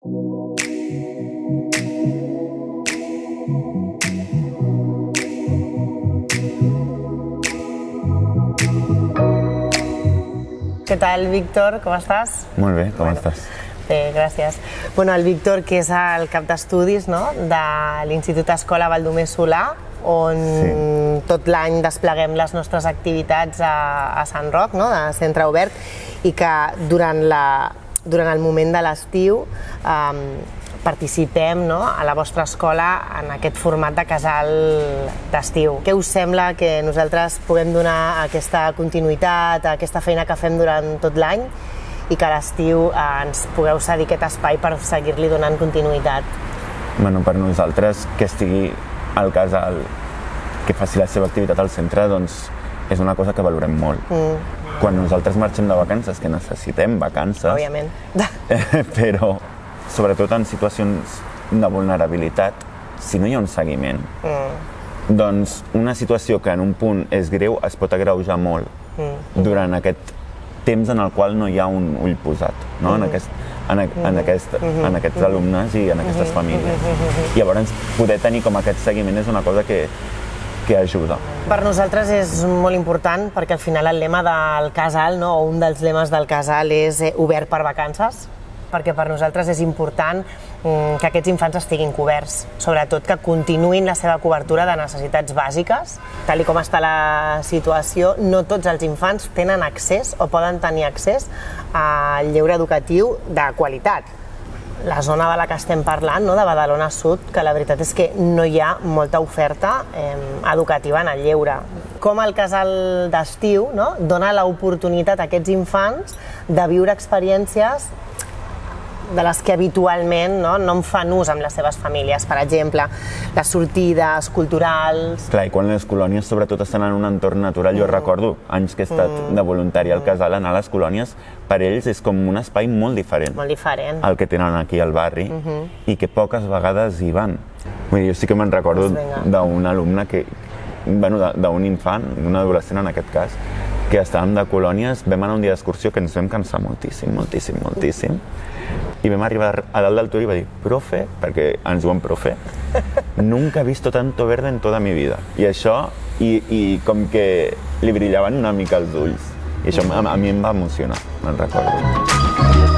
Què tal, Víctor? Com estàs? Molt bé, com estàs? Bé, gràcies. El Víctor, que és el cap d'estudis de l'Institut Escola Baldomer Solà, on tot l'any despleguem les nostres activitats a Sant Roc, de centre obert, i que durant el moment de l'estiu participem a la vostra escola en aquest format de casal d'estiu. Què us sembla que nosaltres puguem donar aquesta continuïtat, aquesta feina que fem durant tot l'any, i que a l'estiu ens pugueu cedir aquest espai per seguir-li donant continuïtat? Per nosaltres, que estigui al casal, que faci la seva activitat al centre, doncs és una cosa que valorem molt. Quan nosaltres marxem de vacances, que necessitem vacances, òbviament, però sobretot en situacions de vulnerabilitat, si no hi ha un seguiment, doncs una situació que en un punt és greu es pot agreujar molt durant aquest temps en el qual no hi ha un ull posat, en aquests alumnes i en aquestes famílies. Llavors, poder tenir com aquest seguiment és una cosa que ajuda. Per nosaltres és molt important perquè al final el lema del casal, o un dels lemes del casal, és obert per vacances, perquè per nosaltres és important que aquests infants estiguin coberts, sobretot que continuïn la seva cobertura de necessitats bàsiques. Tal com està la situació, no tots els infants tenen accés o poden tenir accés al lleure educatiu de qualitat. La zona de la que estem parlant, de Badalona Sud, que la veritat és que no hi ha molta oferta educativa en el lleure. Com el casal d'estiu dona l'oportunitat a aquests infants de viure experiències de les que habitualment no en fan ús amb les seves famílies. Per exemple, les sortides culturals... Clar, i quan les colònies sobretot estan en un entorn natural, jo recordo anys que he estat de voluntari al casal, anar a les colònies, per ells és com un espai molt diferent. Molt diferent. El que tenen aquí al barri, i que poques vegades hi van. Jo sí que me'n recordo d'un alumne, d'un infant, un adolescent en aquest cas, que estàvem de colònies, vam anar un dia d'excursió que ens vam cansar moltíssim, i vam arribar a dalt del turó i va dir: profe, perquè ens diuen profe, nunca he visto tanto verde en toda mi vida. I això, i com que li brillaven una mica els ulls. I això a mi em va emocionar, me'n recordo.